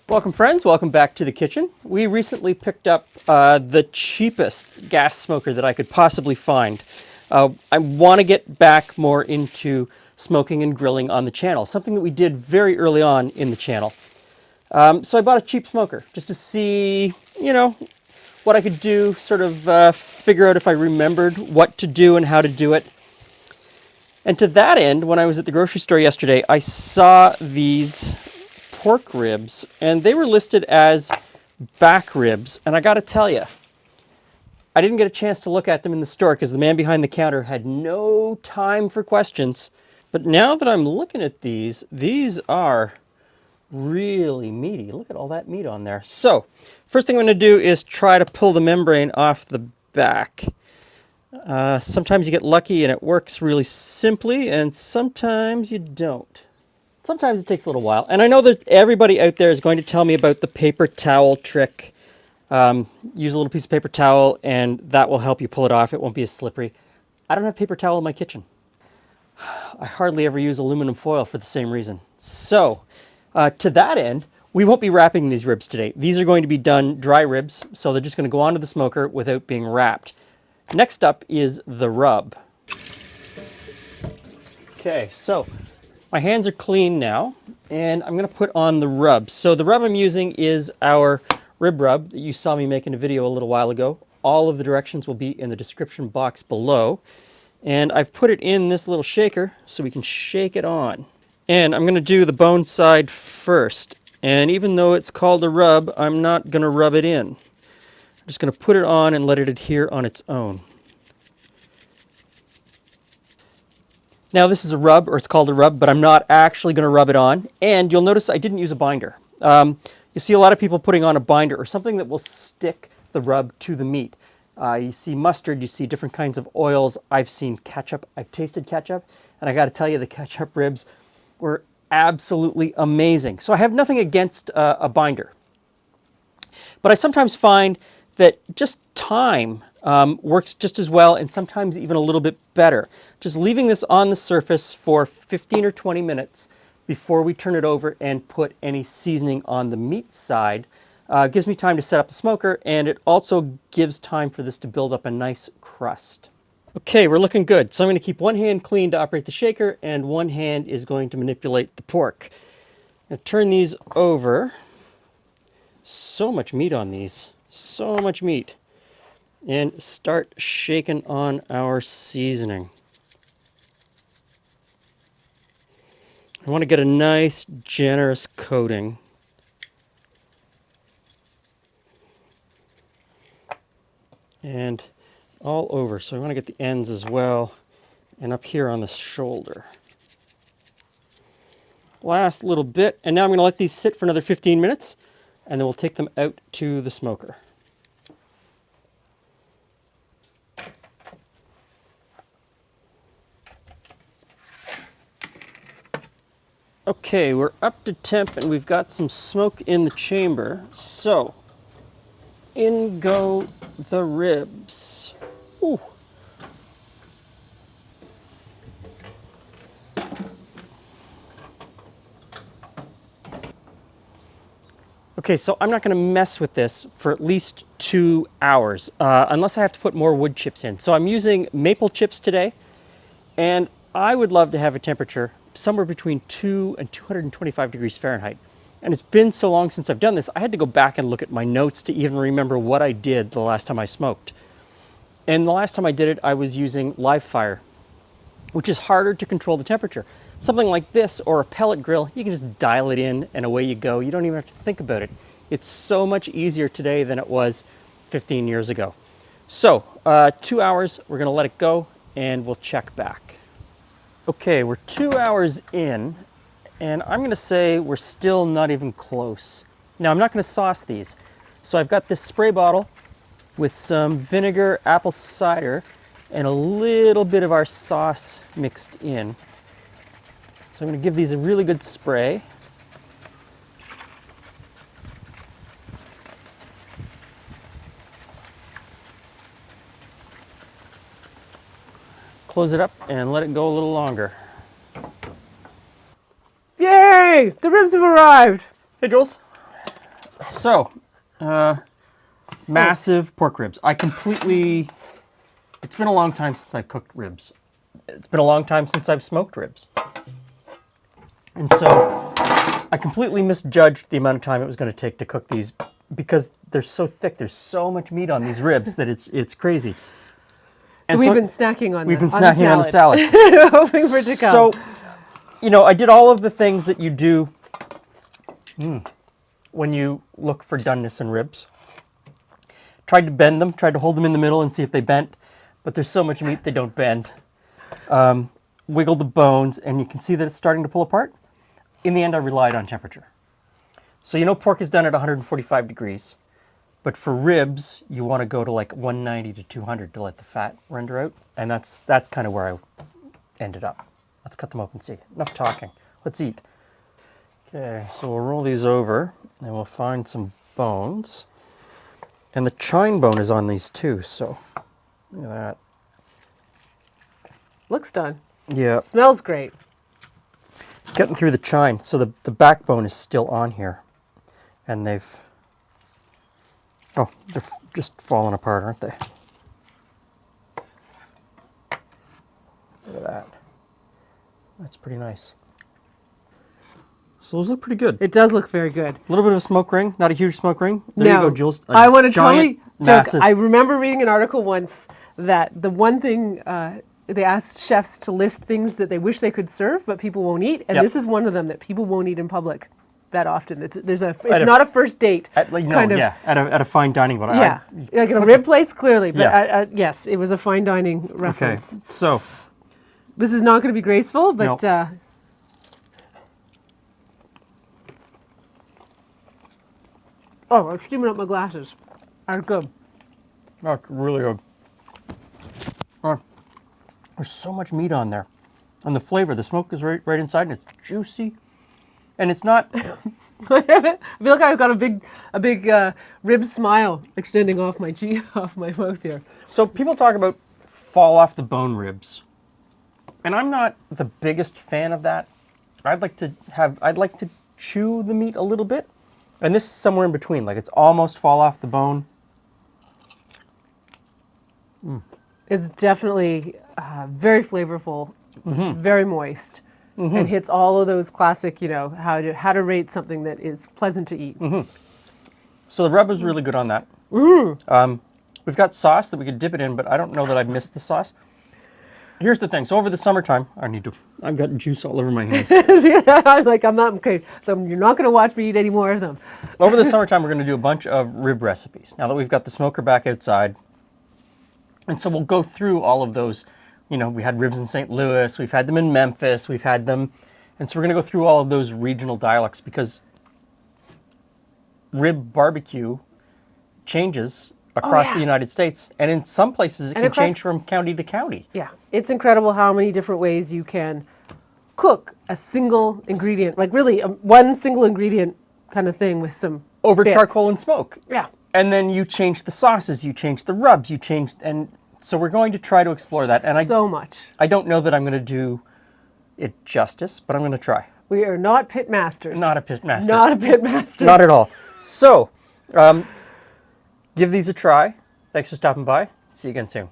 Welcome friends, welcome back to the kitchen. We recently picked up the cheapest gas smoker that I could possibly find. I want to get back more into smoking and grilling on the channel, something that we did very early on in the channel. So I bought a cheap smoker just to see, what I could do, sort of figure out if I remembered what to do and how to do it. And to that end, when I was at the grocery store yesterday, I saw these pork ribs, and they were listed as back ribs. And I got to tell you, I didn't get a chance to look at them in the store because the man behind the counter had no time for questions. But now that I'm looking at these are really meaty. Look at all that meat on there. So, first thing I'm going to do is try to pull the membrane off the back. Sometimes you get lucky and it works really simply, and sometimes you don't. Sometimes it takes a little while. And I know that everybody out there is going to tell me about the paper towel trick. Use a little piece of paper towel and that will help you pull it off. It won't be as slippery. I don't have paper towel in my kitchen. I hardly ever use aluminum foil for the same reason. So, to that end, we won't be wrapping these ribs today. These are going to be done dry ribs, so they're just going to go onto the smoker without being wrapped. Next up is the rub. Okay, so my hands are clean now, and I'm going to put on the rub. So the rub I'm using is our rib rub that you saw me make in a video a little while ago. All of the directions will be in the description box below. And I've put it in this little shaker so we can shake it on. And I'm going to do the bone side first. And even though it's called a rub, I'm not going to rub it in. I'm just going to put it on and let it adhere on its own. Now this is a rub, or it's called a rub, but I'm not actually going to rub it on. And you'll notice I didn't use a binder. You see a lot of people putting on a binder or something that will stick the rub to the meat. You see mustard, you see different kinds of oils. I've seen ketchup, I've tasted ketchup, and I got to tell you, the ketchup ribs were absolutely amazing. So I have nothing against a binder. But I sometimes find that just thyme works just as well, and sometimes even a little bit better. Just leaving this on the surface for 15 or 20 minutes before we turn it over and put any seasoning on the meat side gives me time to set up the smoker, and it also gives time for this to build up a nice crust. Okay, we're looking good. So I'm going to keep one hand clean to operate the shaker, and one hand is going to manipulate the pork. Now turn these over. So much meat on these. So much meat. And start shaking on our seasoning. I want to get a nice, generous coating. And all over. So I want to get the ends as well, and up here on the shoulder. Last little bit, and now I'm going to let these sit for another 15 minutes, and then we'll take them out to the smoker. Okay, we're up to temp and we've got some smoke in the chamber. So, in go the ribs. Ooh. Okay, so I'm not going to mess with this for at least 2 hours, unless I have to put more wood chips in. So I'm using maple chips today, and I would love to have a temperature somewhere between 2 and 225 degrees Fahrenheit. And it's been so long since I've done this, I had to go back and look at my notes to even remember what I did the last time I smoked. And the last time I did it, I was using live fire, which is harder to control the temperature. Something like this or a pellet grill, you can just dial it in and away you go. You don't even have to think about it. It's so much easier today than it was 15 years ago. So, 2 hours, we're gonna let it go and we'll check back. Okay, we're 2 hours in, and I'm gonna say we're still not even close. Now, I'm not gonna sauce these. So I've got this spray bottle with some vinegar, apple cider, and a little bit of our sauce mixed in. So I'm gonna give these a really good spray. Close it up and let it go a little longer. Yay! The ribs have arrived! Hey, Jules. So, massive pork ribs. It's been a long time since I've cooked ribs. It's been a long time since I've smoked ribs. And so I completely misjudged the amount of time it was going to take to cook these because they're so thick. There's so much meat on these ribs that it's crazy. So we've been snacking on the salad. Hoping for it to come. So, I did all of the things that you do when you look for doneness in ribs. Tried to bend them, tried to hold them in the middle and see if they bent, but there's so much meat they don't bend. Wiggled the bones, and you can see that it's starting to pull apart. In the end, I relied on temperature. So pork is done at 145 degrees, but for ribs, you want to go to like 190 to 200 to let the fat render out, and that's kind of where I ended up. Let's cut them open and see. Enough talking. Let's eat. Okay, so we'll roll these over, and we'll find some bones. And the chine bone is on these too, so look at that. Looks done. Yeah. Smells great. Getting through the chine. So the backbone is still on here. And they're just falling apart, aren't they? Look at that. That's pretty nice. So those look pretty good. It does look very good. A little bit of a smoke ring, not a huge smoke ring. There no. you go, Jules. I want to totally joke. Massive. I remember reading an article once that the one thing they asked chefs to list things that they wish they could serve, but people won't eat, and this is one of them that people won't eat in public that often. It's not a first date at a fine dining. But like in a rib place, clearly. But yes, it was a fine dining reference. Okay, so this is not going to be graceful, but. No. Oh, I'm steaming up my glasses. Are good. That's really good. There's so much meat on there. And the flavor, the smoke is right inside, and it's juicy. And it's not... I feel like I've got a big rib smile extending off my mouth here. So people talk about fall off the bone ribs. And I'm not the biggest fan of that. I'd like to chew the meat a little bit. And this is somewhere in between, like it's almost fall off the bone. It's definitely very flavorful, very moist, and hits all of those classic, how to rate something that is pleasant to eat. So the rub is really good on that. We've got sauce that we could dip it in, but I don't know that I've missed the sauce. Here's the thing. So over the summertime, I've got juice all over my hands. I'm not okay. So you're not going to watch me eat any more of them. Over the summertime, we're going to do a bunch of rib recipes. Now that we've got the smoker back outside, and so we'll go through all of those. We had ribs in St. Louis, we've had them in Memphis, we've had them, and so we're going to go through all of those regional dialects because rib barbecue changes across the United States, and in some places it can change from county to county. Yeah, it's incredible how many different ways you can cook a single ingredient, like really one single ingredient kind of thing with some over bits. Charcoal and smoke. Yeah. And then you change the sauces, you change the rubs, and so we're going to try to explore that. And I don't know that I'm going to do it justice, but I'm going to try. We are not pit masters. Not a pit master. Not a pit master. Not at all. So, give these a try. Thanks for stopping by. See you again soon.